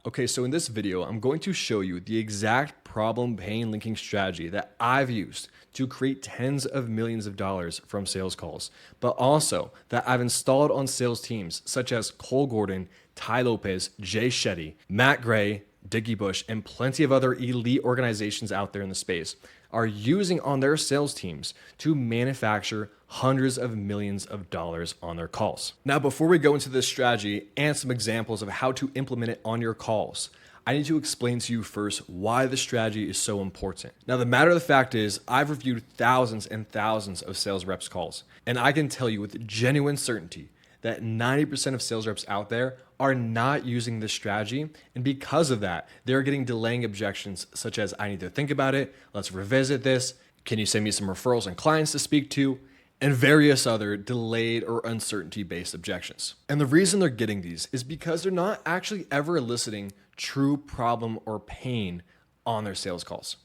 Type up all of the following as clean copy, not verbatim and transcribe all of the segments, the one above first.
Okay, so in this video, I'm going to show you the exact problem pain linking strategy that I've used to create tens of millions of dollars from sales calls, but also that I've installed on sales teams such as Cole Gordon, Ty Lopez, Jay Shetty, Matt Gray, Dickie Bush, and plenty of other elite organizations out there in the space are using on their sales teams to manufacture hundreds of millions of dollars on their calls. Now, before we go into this strategy and some examples of how to implement it on your calls, I need to explain to you first why the strategy is so important. Now, the matter of the fact is, I've reviewed thousands and thousands of sales reps' calls, and I can tell you with genuine certainty that 90% of sales reps out there are not using this strategy. And because of that, they're getting delaying objections such as, I need to think about it, let's revisit this, can you send me some referrals and clients to speak to, and various other delayed or uncertainty-based objections. And the reason they're getting these is because they're not actually ever eliciting true problem or pain on their sales calls.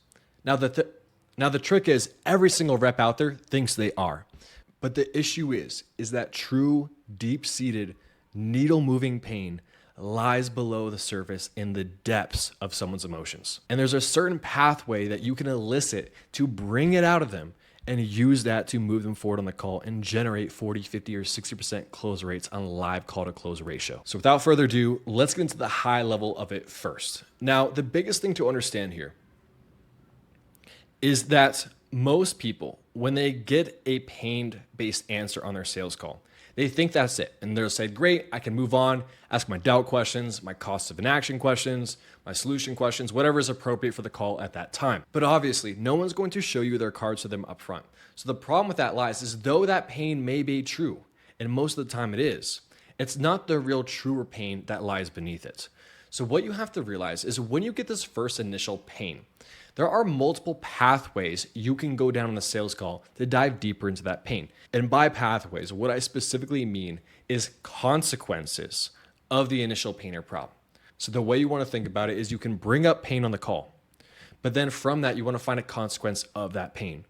Now the trick is every single rep out there thinks they are. But the issue is that true, deep-seated, needle-moving pain lies below the surface in the depths of someone's emotions. And there's a certain pathway that you can elicit to bring it out of them and use that to move them forward on the call and generate 40, 50, or 60% close rates on live call to close ratio. So without further ado, let's get into the high level of it first. Now, the biggest thing to understand here is that most people, when they get a pain-based answer on their sales call, they think that's it. And they'll say, great, I can move on, ask my doubt questions, my cost of inaction questions, my solution questions, whatever is appropriate for the call at that time. But obviously, no one's going to show you their cards to them up front. So the problem with that lies is though that pain may be true, and most of the time it is, it's not the real truer pain that lies beneath it. So what you have to realize is when you get this first initial pain, there are multiple pathways you can go down on the sales call to dive deeper into that pain. And by pathways, what I specifically mean is consequences of the initial pain or problem. So the way you want to think about it is you can bring up pain on the call, but then from that, you want to find a consequence of that pain.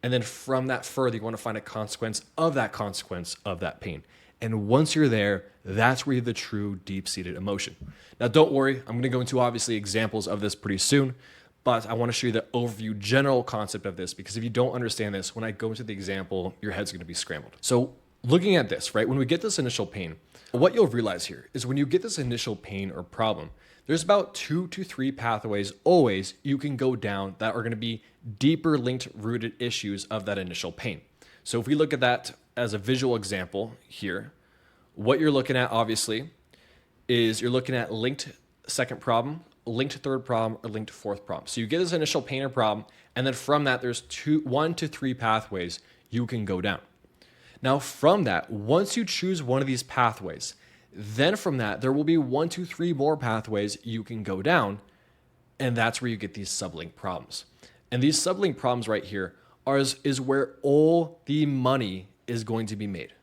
And then from that further, you want to find a consequence of that pain. And once you're there, that's where you have the true deep-seated emotion. Now, don't worry, I'm going to go into obviously examples of this pretty soon, but I want to show you the overview general concept of this because if you don't understand this, when I go into the example, your head's going to be scrambled. So looking at this, right, when we get this initial pain, what you'll realize here is when you get this initial pain or problem, there's about 2 to 3 pathways always you can go down that are going to be deeper linked rooted issues of that initial pain. So if we look at that as a visual example here, what you're looking at obviously is you're looking at linked second problem, linked third problem, or linked fourth problem. So you get this initial pain or problem, and then from that, there's 1 to 3 pathways you can go down. Now from that, once you choose one of these pathways, then from that, there will be 1 to 3 more pathways you can go down, and that's where you get these sublink problems. And these sublink problems right here is where all the money is going to be made,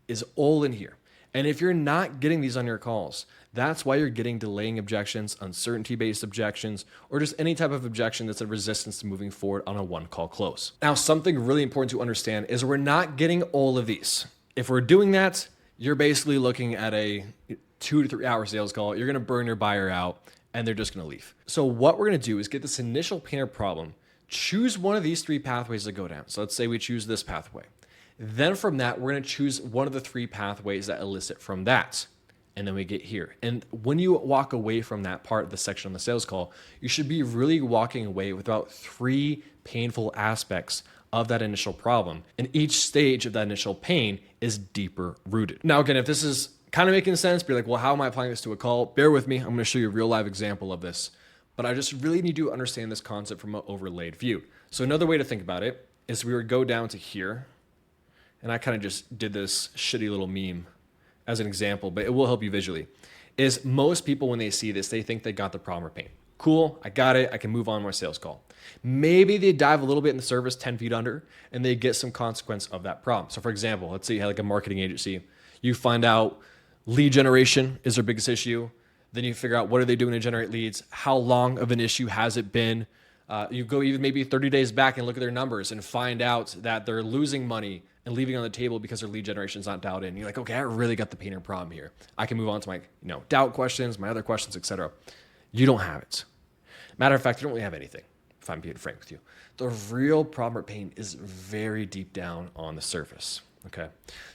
is all in here. And if you're not getting these on your calls, that's why you're getting delaying objections, uncertainty-based objections, or just any type of objection that's a resistance to moving forward on a one-call close. Now, something really important to understand is we're not getting all of these. If we're doing that, you're basically looking at a 2 to 3 hour sales call. You're going to burn your buyer out, and they're just going to leave. So what we're going to do is get this initial pain or problem, choose one of these 3 pathways to go down. So let's say we choose this pathway. Then from that, we're going to choose one of the 3 pathways that elicit from that. And then we get here. And when you walk away from that part of the section on the sales call, you should be really walking away with about 3 painful aspects of that initial problem. And each stage of that initial pain is deeper rooted. Now, again, if this is kind of making sense, be like, well, how am I applying this to a call? Bear with me. I'm going to show you a real live example of this. But I just really need you to understand this concept from an overlaid view. So another way to think about it is we would go down to here. And I kind of just did this shitty little meme as an example, but it will help you visually, is most people when they see this, they think they got the problem or pain. Cool, I got it, I can move on to my sales call. Maybe they dive a little bit in the service 10 feet under and they get some consequence of that problem. So for example, let's say you had like a marketing agency, you find out lead generation is their biggest issue, then you figure out what are they doing to generate leads, how long of an issue has it been, you go even maybe 30 days back and look at their numbers and find out that they're losing money and leaving on the table because their lead generation is not dialed in. You're like, okay, I really got the pain or problem here. I can move on to my doubt questions, my other questions, etc. You don't have it. Matter of fact, you don't really have anything, if I'm being frank with you. The real problem or pain is very deep down on the surface. Okay.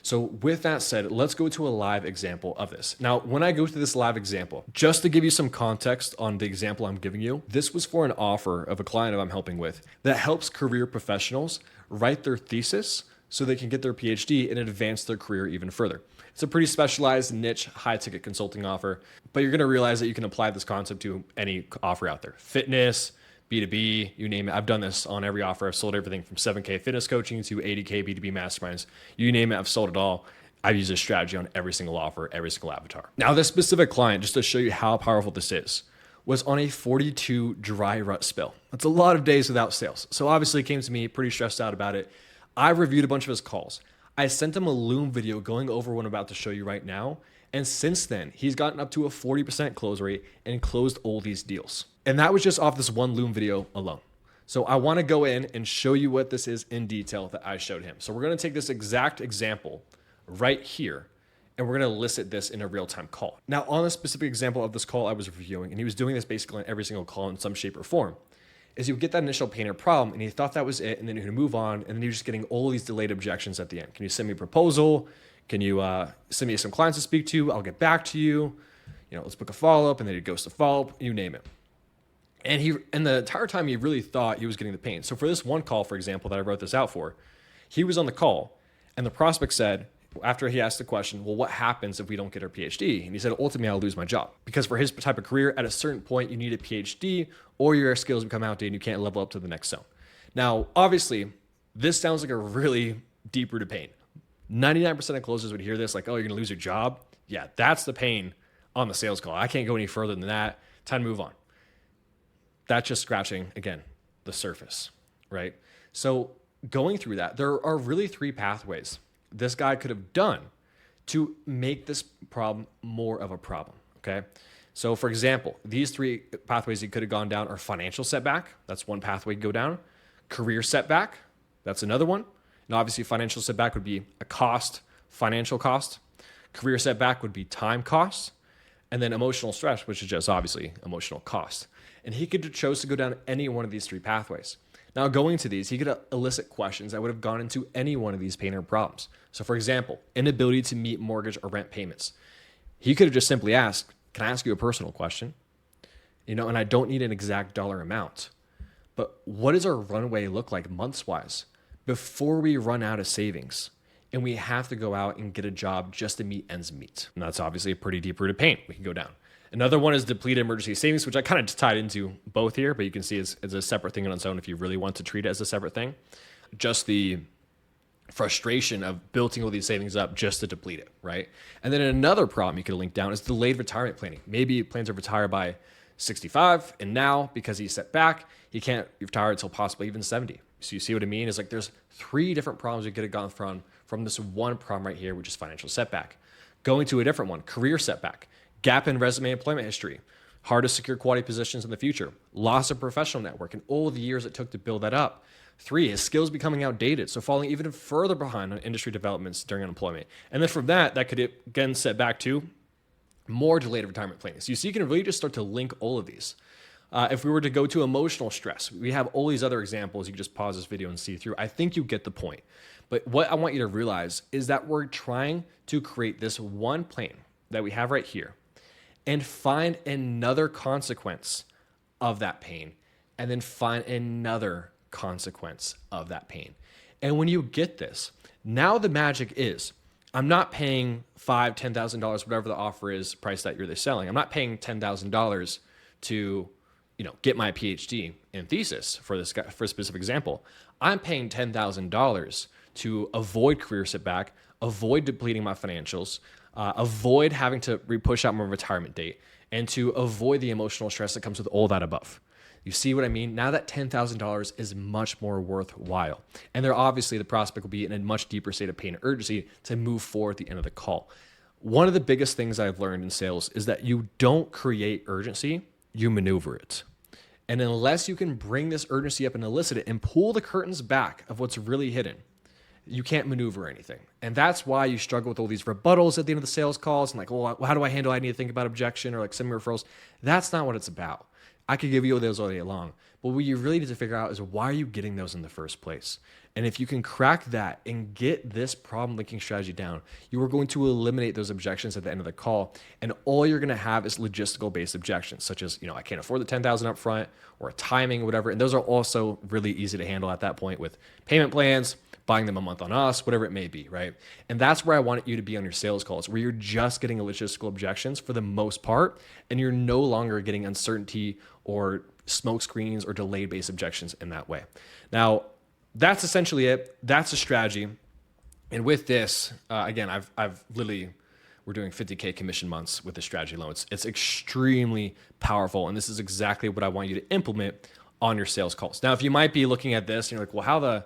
So with that said, let's go to a live example of this. Now, when I go to this live example, just to give you some context on the example I'm giving you, this was for an offer of a client that I'm helping with that helps career professionals write their thesis so they can get their PhD and advance their career even further. It's a pretty specialized niche, high ticket consulting offer, but you're going to realize that you can apply this concept to any offer out there. Fitness, B2B, you name it. I've done this on every offer. I've sold everything from 7K fitness coaching to 80K B2B masterminds. You name it, I've sold it all. I've used this strategy on every single offer, every single avatar. Now, this specific client, just to show you how powerful this is, was on a 42 dry rut spell. That's a lot of days without sales. So obviously he came to me pretty stressed out about it. I reviewed a bunch of his calls. I sent him a Loom video going over what I'm about to show you right now. And since then, he's gotten up to a 40% close rate and closed all these deals. And that was just off this one Loom video alone. So I want to go in and show you what this is in detail that I showed him. So we're going to take this exact example right here, and we're going to elicit this in a real-time call. Now, on the specific example of this call I was reviewing, and he was doing this basically on every single call in some shape or form, is he would get that initial pain or problem, and he thought that was it, and then he would move on, and then he was just getting all these delayed objections at the end. Can you send me a proposal? Can you send me some clients to speak to? I'll get back to you. Let's book a follow-up, and then he goes to follow-up, you name it. And the entire time he really thought he was getting the pain. So for this one call, for example, that I wrote this out for, he was on the call, and the prospect said, after he asked the question, well, what happens if we don't get our PhD? And he said, ultimately, I'll lose my job. Because for his type of career, at a certain point, you need a PhD or your skills become outdated and you can't level up to the next zone. Now, obviously, this sounds like a really deep rooted pain. 99% of closers would hear this like, oh, you're going to lose your job. Yeah, that's the pain on the sales call. I can't go any further than that. Time to move on. That's just scratching, again, the surface, right? So going through that, there are really three pathways this guy could have done to make this problem more of a problem, okay? So for example, these three pathways he could have gone down are financial setback. That's one pathway to go down. Career setback. That's another one. And obviously financial setback would be a cost, financial cost. Career setback would be time cost. And then emotional stress, which is just obviously emotional cost. And he could have chose to go down any one of these three pathways. Now, going to these, he could elicit questions that would have gone into any one of these pain or problems. So for example, inability to meet mortgage or rent payments. He could have just simply asked, can I ask you a personal question? And I don't need an exact dollar amount, but what does our runway look like months-wise before we run out of savings and we have to go out and get a job just to meet ends meet? And that's obviously a pretty deep-rooted pain. We can go down. Another one is depleted emergency savings, which I kind of just tied into both here, but you can see it's a separate thing on its own if you really want to treat it as a separate thing. Just the frustration of building all these savings up just to deplete it, right? And then another problem you could link down is delayed retirement planning. Maybe he plans to retire by 65, and now because he's set back, he can't retire until possibly even 70. So you see what I mean? It's like there's three different problems you could have gone from this one problem right here, which is financial setback. Going to a different one, career setback. Gap in resume employment history, hard to secure quality positions in the future, loss of professional network, and all the years it took to build that up. 3, his skills becoming outdated, so falling even further behind on industry developments during unemployment. And then from that could again set back to more delayed retirement planning. So you see, you can really just start to link all of these. If we were to go to emotional stress, we have all these other examples. You can just pause this video and see through. I think you get the point. But what I want you to realize is that we're trying to create this one plan that we have right here and find another consequence of that pain, and then find another consequence of that pain. And when you get this, now the magic is, I'm not paying $5,000, $10,000, whatever the offer is, price that you're selling. I'm not paying $10,000 to, get my PhD in thesis for a specific example. I'm paying $10,000 to avoid career setback, avoid depleting my financials, avoid having to push out my retirement date, and to avoid the emotional stress that comes with all that above. You see what I mean? Now that $10,000 is much more worthwhile. And there obviously the prospect will be in a much deeper state of pain and urgency to move forward at the end of the call. One of the biggest things I've learned in sales is that you don't create urgency, you maneuver it. And unless you can bring this urgency up and elicit it and pull the curtains back of what's really hidden, you can't maneuver anything. And that's why you struggle with all these rebuttals at the end of the sales calls and like, well, how do I handle, I need to think about objection or like send me referrals. That's not what it's about. I could give you those all day long. But what you really need to figure out is why are you getting those in the first place? And if you can crack that and get this problem linking strategy down, you are going to eliminate those objections at the end of the call. And all you're going to have is logistical based objections, such as, I can't afford the 10,000 up front or a timing, whatever. And those are also really easy to handle at that point with payment plans, buying them a month on us, whatever it may be, right? And that's where I want you to be on your sales calls, where you're just getting logistical objections for the most part, and you're no longer getting uncertainty or smoke screens or delayed based objections in that way. Now, that's essentially it. That's a strategy. And with this, again, I've literally, we're doing 50K commission months with the strategy alone. It's extremely powerful. And this is exactly what I want you to implement on your sales calls. Now, if you might be looking at this and you're like, well, how the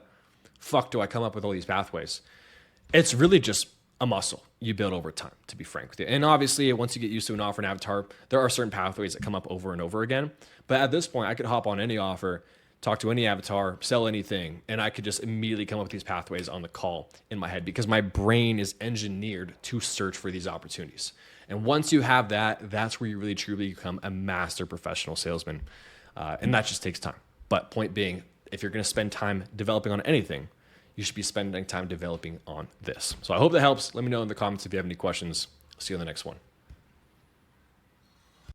fuck do I come up with all these pathways? It's really just a muscle you build over time, to be frank with you. And obviously, once you get used to an offer and avatar, there are certain pathways that come up over and over again. But at this point, I could hop on any offer, talk to any avatar, sell anything, and I could just immediately come up with these pathways on the call in my head because my brain is engineered to search for these opportunities. And once you have that, that's where you really truly become a master professional salesman. And that just takes time. But point being, if you're going to spend time developing on anything, you should be spending time developing on this. So I hope that helps. Let me know in the comments if you have any questions. See you on the next one.